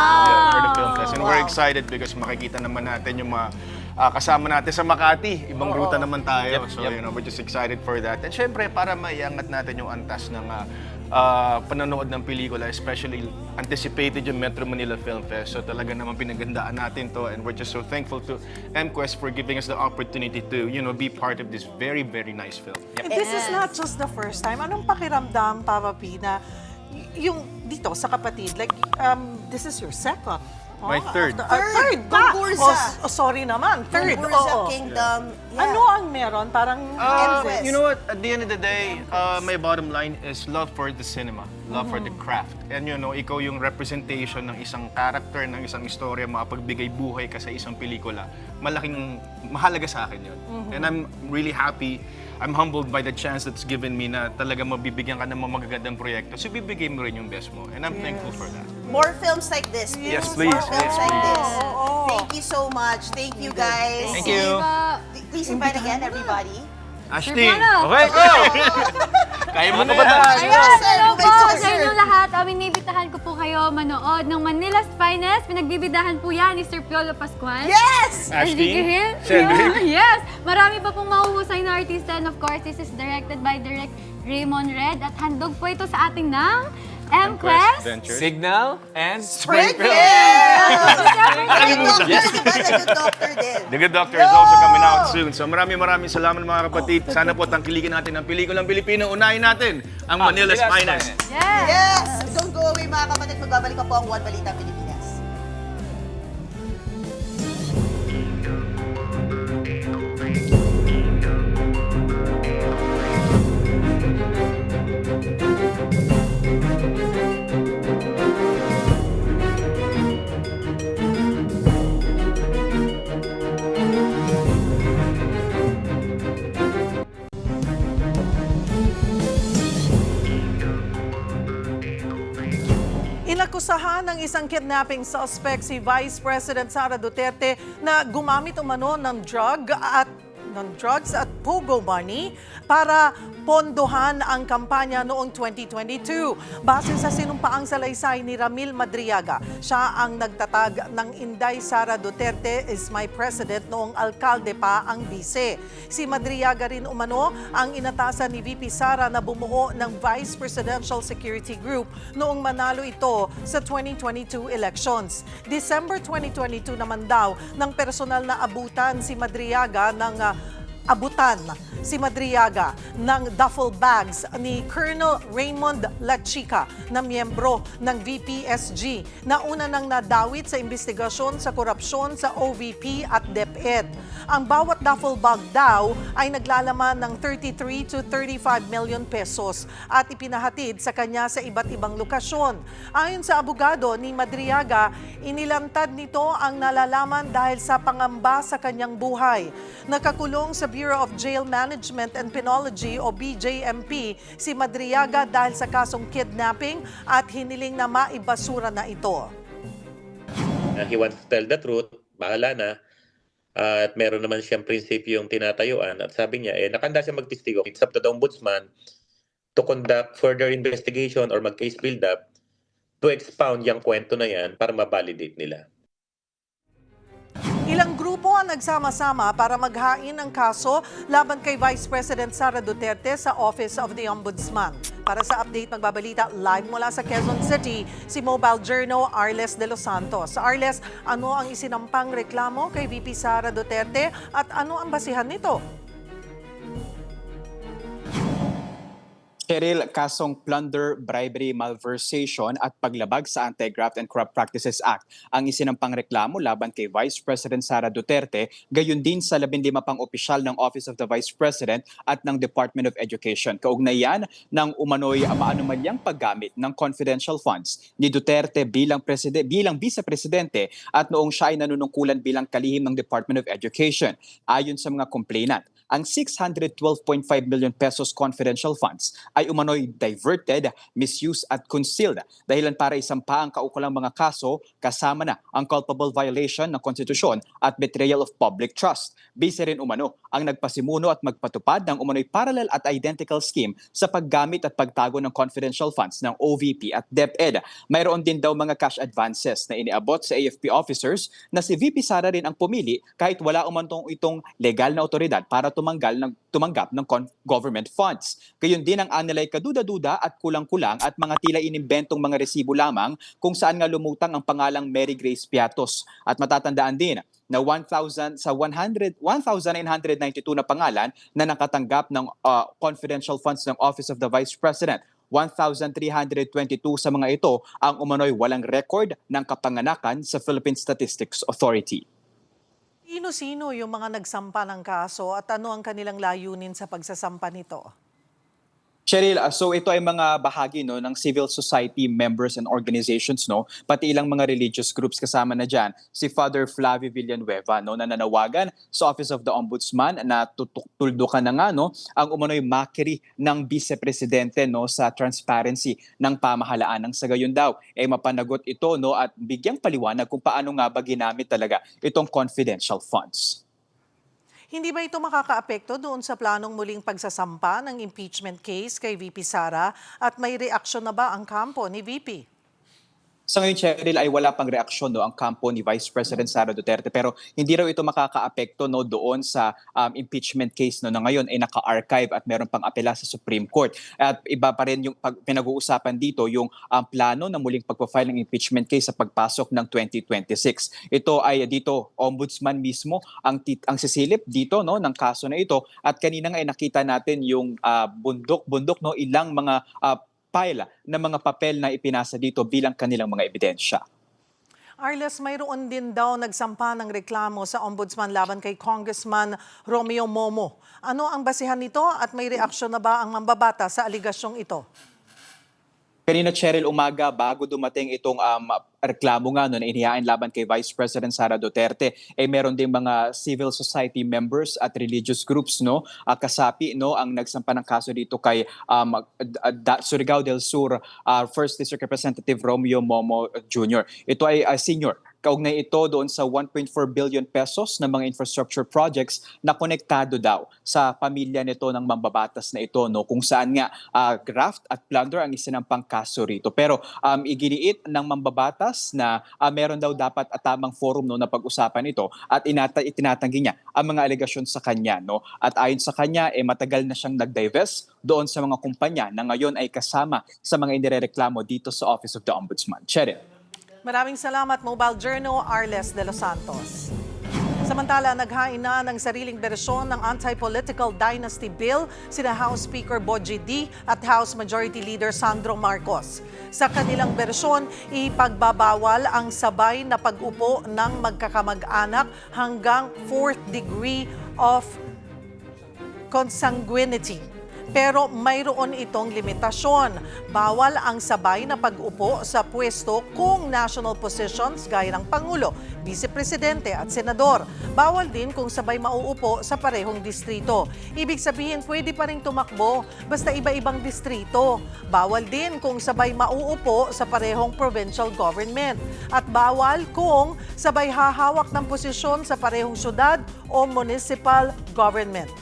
S14: for the film fest. And we're
S13: Wow.
S14: excited because makikita naman natin yung mga kasama natin sa Makati. Ibang ruta naman tayo. So, you know, we're just excited for that. And syempre, para maiangat natin yung antas ng panonood ng pelikula, especially anticipated yung Metro Manila Film Fest. So talaga naman pinagandaan natin to, and we're just so thankful to MQuest for giving us the opportunity to, you know, be part of this very, very nice film.
S1: And this is not just the first time. Anong pakiramdam, Papa P, na yung dito sa kapatid, like, this is your second.
S14: My third.
S1: Third pa.
S13: Gongurza.
S1: Sorry naman. Third.
S13: Gongurza
S1: oo.
S13: Kingdom. Yeah.
S1: Ano ang meron? Parang
S13: Empress.
S14: You know what? At the end of the day, my bottom line is love for the cinema, love for the craft. And you know, ikaw yung representation ng isang character, ng isang istorya, makapagbigay buhay ka sa isang pelikula. Mahalaga sa akin yun. And I'm really happy. I'm humbled by the chance that's given me na talaga mabibigyan ka ng mga magagandang proyekto. So bibigay mo rin yung best mo. And I'm thankful for that.
S13: More films like this.
S14: Yes, please.
S13: More films
S14: Yes,
S13: like
S14: please.
S13: this. Thank you so much. Thank you, guys.
S15: Thank you.
S13: Please invite again, everybody.
S14: Ashley!
S15: Okay, go! Kaya mo na ba tayo?
S5: Ayan,
S13: Sir,
S5: hello po
S13: sir.
S5: sa inyong lahat. Inibitahan ko po kayo manood ng Manila's Finest. Pinagbibidahan po yan ni Sir Piolo Pascual.
S13: Yes!
S14: Ashley,
S5: Hill.
S14: Cedric.
S5: Yes! Marami pa pong mahuhusay na artista. And of course, this is directed by Direct Raymond Red. At handog po ito sa ating ng MQuest.
S14: Ventures.
S15: Signal and
S13: Sprinkle!
S14: Yes.
S13: The Good Doctor din.
S14: The Good Doctor is also coming out soon. So maraming salamat mga kapatid. Sana po tangkilikin natin ang pelikulang Pilipino. Unahin natin ang Manila's Finest.
S5: Yes!
S13: Yes! Don't go away mga kapatid. Magbabalik pa po ang One Balita Pilipinas.
S1: Inakusahan ng isang kidnapping suspect si Vice President Sara Duterte na gumamit umano ng drugs at pogo money para pondohan ang kampanya noong 2022. Base sa sinumpaang salaysay ni Ramil Madriaga, siya ang nagtatag ng Inday Sara Duterte is my president noong alkalde pa ang bise. Si Madriaga rin umano ang inatasan ni VP Sara na bumuo ng Vice Presidential Security Group noong manalo ito sa 2022 elections. December 2022 naman daw ng personal na abutan si Madriaga ng duffel bags ni Colonel Raymond Lachica na miyembro ng VPSG na una nang nadawit sa investigasyon sa korupsyon sa OVP at DepEd. Ang bawat duffel bag daw ay naglalaman ng 33 to 35 million pesos at ipinahatid sa kanya sa iba't ibang lokasyon. Ayon sa abogado ni Madriaga, inilantad nito ang nalalaman dahil sa pangamba sa kanyang buhay. Nakakulong sa Bureau of Jail Management Management and Penology o BJMP si Madriaga dahil sa kasong kidnapping at hiniling na maibasura na ito.
S2: He wants to tell the truth, bahala na. At meron naman siyang prinsipyong tinatayuan at sabi niya, nakahanda siya magtestigo. It's up to the ombudsman to conduct further investigation or mag-case build-up to expound yung kwento na yan para ma-validate nila.
S1: Ilang grupo ang nagsama-sama para maghain ng kaso laban kay Vice President Sara Duterte sa Office of the Ombudsman. Para sa update, magbabalita live mula sa Quezon City, si Mobile Journal Arles de los Santos. Arles, ano ang isinampang reklamo kay VP Sara Duterte at ano ang basihan nito?
S16: Cheryl, kasong plunder, bribery, malversation at paglabag sa Anti-Graft and Corrupt Practices Act ang isinampang reklamo laban kay Vice President Sara Duterte, gayon din sa 15 pang opisyal ng Office of the Vice President at ng Department of Education. Kaugnayan ng umano'y maanumalyang paggamit ng confidential funds ni Duterte bilang vice-presidente at noong siya ay nanunungkulan bilang kalihim ng Department of Education. Ayon sa mga complainant, ang 612.5 million pesos confidential funds ay umano'y diverted, misused at concealed dahilan para isampa ang kaukulang mga kaso kasama na ang culpable violation ng konstitusyon at betrayal of public trust. Base rin umano ang nagpasimuno at magpatupad ng umano'y parallel at identical scheme sa paggamit at pagtago ng confidential funds ng OVP at DepEd. Mayroon din daw mga cash advances na iniabot sa AFP officers na si VP Sara rin ang pumili kahit wala umantong itong legal na otoridad para tumanggap ng government funds. Gayon din ang anilay kaduda-duda at kulang-kulang at mga tila inimbentong mga resibo lamang kung saan nga lumutang ang pangalang Mary Grace Piatos. At matatandaan din na 1,992 na pangalan na nakatanggap ng confidential funds ng Office of the Vice President. 1,322 sa mga ito ang umano'y walang record ng kapanganakan sa Philippine Statistics Authority.
S1: Sino-sino yung mga nagsampa ng kaso at ano ang kanilang layunin sa pagsasampa nito?
S16: Cheryl, so ito ay mga bahagi ng civil society members and organizations, pati ilang mga religious groups kasama na dyan. Si Father Flavio Villanueva na nanawagan sa Office of the Ombudsman na tutuldukan na nga ang umano'y mockery ng vice-presidente sa transparency ng pamahalaan. Nang sa gayon daw mapanagot ito at bigyang paliwanag kung paano nga ba ginamit talaga itong confidential funds.
S1: Hindi ba ito makakaapekto doon sa planong muling pagsasampa ng impeachment case kay VP Sara at may reaksyon na ba ang kampo ni VP?
S16: Sa ngayon, Cheryl, ay wala pang reaksyon ang kampo ni Vice President Sara Duterte pero hindi raw ito makakaapekto doon sa impeachment case na ngayon ay naka-archive at meron pang apela sa Supreme Court. At iba pa rin yung pinag-uusapan dito yung plano na muling pagpa-file ng impeachment case sa pagpasok ng 2026. Ito ay dito ombudsman mismo ang sisilip dito ng kaso na ito at kanina nga ay nakita natin yung bundok ilang mga pile na mga papel na ipinasa dito bilang kanilang mga ebidensya.
S1: Arles, mayroon din daw nagsampa ng reklamo sa Ombudsman laban kay Congressman Romeo Momo. Ano ang basihan nito at may reaksyon na ba ang mambabata sa aligasyong ito?
S16: Kanina, Cheryl, umaga bago dumating itong reklamo nga na inihain laban kay Vice President Sara Duterte, meron ding mga civil society members at religious groups kasapi ang nagsampa ng kaso dito kay Surigao del Sur First District Representative Romeo Momo Jr. Ito ay senior. Kaugnay ito doon sa 1.4 billion pesos na mga infrastructure projects na konektado daw sa pamilya nito ng mambabatas na ito kung saan nga graft at plunder ang isinampang kaso rito. Pero iginiit ng mambabatas na meron daw dapat at tamang forum na pag-usapan ito at itinatanggi niya ang mga alegasyon sa kanya. At ayon sa kanya, matagal na siyang nag-divest doon sa mga kumpanya na ngayon ay kasama sa mga inirereklamo dito sa Office of the Ombudsman. Cheryl.
S1: Maraming salamat, Mobile Journal Arles de los Santos. Samantala, naghain na ng sariling bersyon ng Anti-Political Dynasty Bill sina House Speaker Bogie D at House Majority Leader Sandro Marcos. Sa kanilang bersyon, ipagbabawal ang sabay na pag-upo ng magkakamag-anak hanggang 4th degree of consanguinity. Pero mayroon itong limitasyon. Bawal ang sabay na pag-upo sa pwesto kung national positions gaya ng Pangulo, Vice Presidente at Senador. Bawal din kung sabay mauupo sa parehong distrito. Ibig sabihin, pwede pa rin tumakbo basta iba-ibang distrito. Bawal din kung sabay mauupo sa parehong provincial government. At bawal kung sabay hahawak ng posisyon sa parehong syudad o municipal government.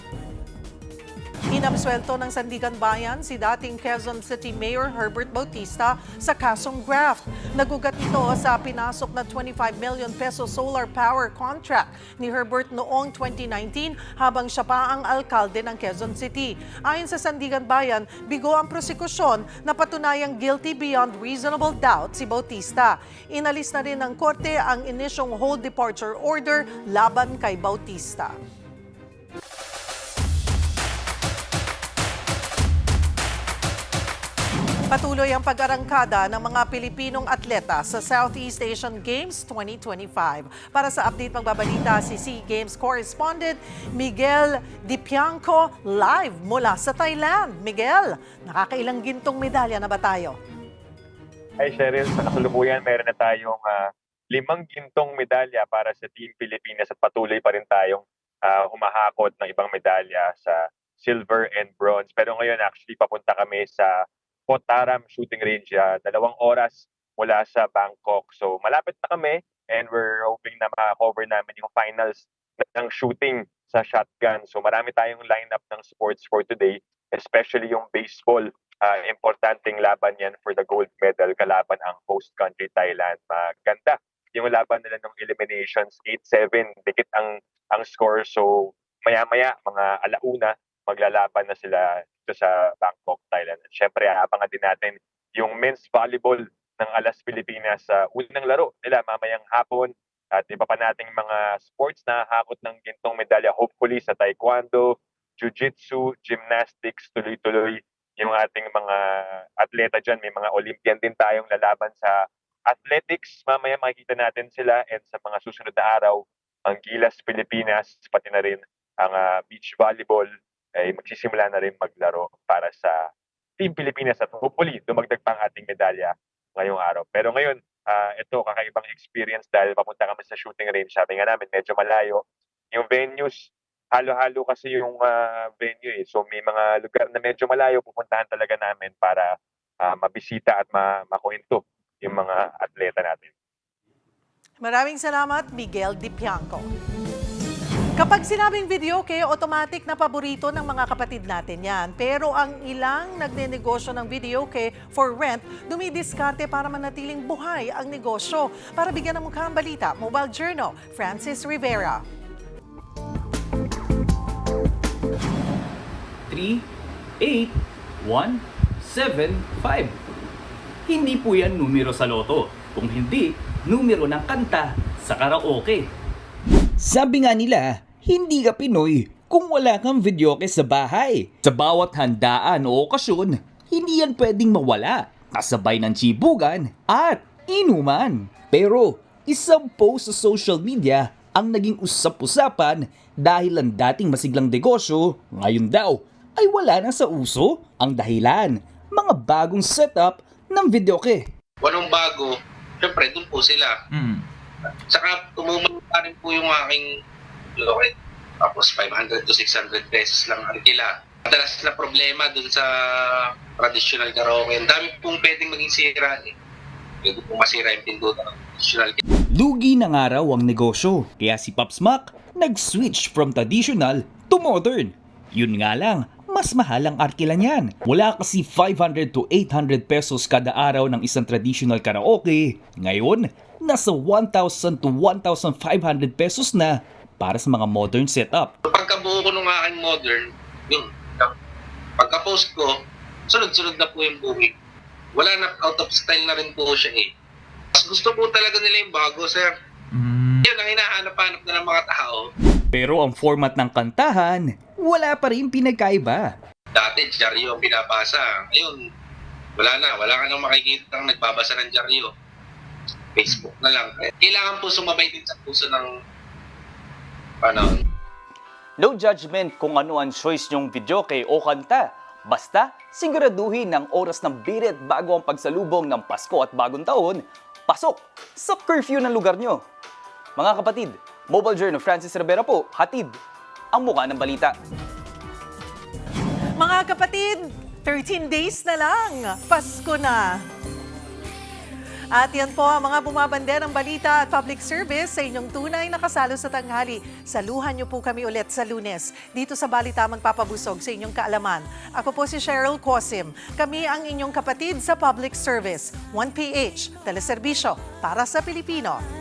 S1: Inabsuelto ng Sandigan Bayan si dating Quezon City Mayor Herbert Bautista sa kasong graft. Nagugat ito sa pinasok na 25 million peso solar power contract ni Herbert noong 2019 habang siya pa ang alkalde ng Quezon City. Ayon sa Sandigan Bayan, bigo ang prosekusyon na patunayang guilty beyond reasonable doubt si Bautista. Inalis na rin ng korte ang inisyong hold departure order laban kay Bautista. Patuloy ang pag-arangkada ng mga Pilipinong atleta sa Southeast Asian Games 2025. Para sa update magbabalita si SEA Games correspondent Miguel Dipianco live mula sa Thailand. Miguel, nakakailang gintong medalya na ba tayo?
S17: Hi Cheryl, sa kasalukuyan meron na tayong 5 gintong medalya para sa Team Pilipinas at patuloy pa rin tayong humahakot ng ibang medalya sa silver and bronze. Pero ngayon actually papunta kami sa Potaram Shooting Range, 2 oras mula sa Bangkok. So malapit na kami and we're hoping na ma-cover namin yung finals ng shooting sa shotgun. So marami tayong lineup ng sports for today, especially yung baseball. Importanteng laban yan for the gold medal kalaban ang host country Thailand. Maganda yung laban nila ng eliminations, 8-7, dikit ang score. So maya-maya, mga alauna, maglalaban na sila dito sa Bangkok, Thailand. At syempre, abangan din natin yung men's volleyball ng Alas Pilipinas sa unang laro nila mamayang hapon. At iba pa nating mga sports na hakot ng gintong medalya, hopefully sa taekwondo, jiu-jitsu, gymnastics, tuloy-tuloy yung ating mga atleta dyan. May mga Olympian din tayong lalaban sa athletics. Mamaya makikita natin sila, and sa mga susunod na araw, ang Gilas Pilipinas, pati na rin ang beach volleyball, ay magsisimula na rin maglaro para sa Team Pilipinas at hopefully dumagdag pa ang ating medalya ngayong araw. Pero ngayon, ito kakaibang experience dahil papunta kami sa shooting range. Sabi nga namin, medyo malayo. Yung venues, halo-halo kasi yung venue eh. So may mga lugar na medyo malayo, pupuntahan talaga namin para mabisita at makuwento yung mga atleta natin.
S1: Maraming salamat, Miguel Dipianco. Kapag sinabing videoke, automatic na paborito ng mga kapatid natin yan. Pero ang ilang nagnenegosyo ng videoke for rent, dumidiskarte para manatiling buhay ang negosyo. Para bigyan ng mukha ang balita, Mobile Journal, Francis Rivera.
S18: 3, 8, 1, 7, 5. Hindi po yan numero sa loto. Kung hindi, numero ng kanta sa karaoke.
S19: Sabi nga nila, hindi ka Pinoy kung wala kang videoke sa bahay. Sa bawat handaan o okasyon, hindi yan pwedeng mawala. Kasabay ng tsibugan at inuman. Pero isang post sa social media ang naging usap-usapan dahil ang dating masiglang negosyo, ngayon daw ay wala na sa uso. Ang dahilan, mga bagong setup ng videoke.
S20: Walang bago, syempre doon po sila. Saka tumumula rin po yung aking loket. Tapos 500 to 600 pesos lang ang kila. Madalas na problema dun sa traditional karaoke. Ang dami pong pwedeng maging sira eh. Pwede pong masira yung pindutan ng traditional.
S19: Lugi na nga raw ang negosyo. Kaya si Pops Mac nag-switch from traditional to modern. Yun nga lang, mas mahal ang arkila niyan. Mula kasi 500 to 800 pesos kada araw ng isang traditional karaoke. Ngayon, nasa 1,000 to 1,500 pesos na para sa mga modern setup.
S20: Pagkabuo ko ng aking modern, yun, pagka-post ko, sunod-sunod na po yung booking. Wala na, out of style na rin po siya eh. Mas gusto po talaga nila yung bago, sir. Yun ang hinahanap-hanap na ng mga tao.
S19: Pero ang format ng kantahan, wala pa rin pinagkaiba.
S20: Dati, dyaryo ang binabasa. Ngayon, wala ka nang makikita ng nagbabasa ng dyaryo. Facebook na lang. Kailangan po sumabay din sa puso ng panahon.
S19: No judgment kung ano ang choice nyong videoke o kanta.
S21: Basta, siguraduhin ng oras ng birit bago ang pagsalubong ng Pasko at Bagong Taon, pasok sa curfew ng lugar nyo. Mga kapatid, Mobile Journal Francis Rivera po, hatid ang mukha ng balita.
S1: Mga kapatid, 13 days na lang, Pasko na. At yan po ang mga bumabanderang balita at public service sa inyong tunay na kasalo sa tanghali. Saluhan niyo po kami ulit sa Lunes dito sa Balita Magpapabusog sa inyong kaalaman. Ako po si Cheryl Cosim. Kami ang inyong kapatid sa public service. 1PH, teleserbisyo para sa Pilipino.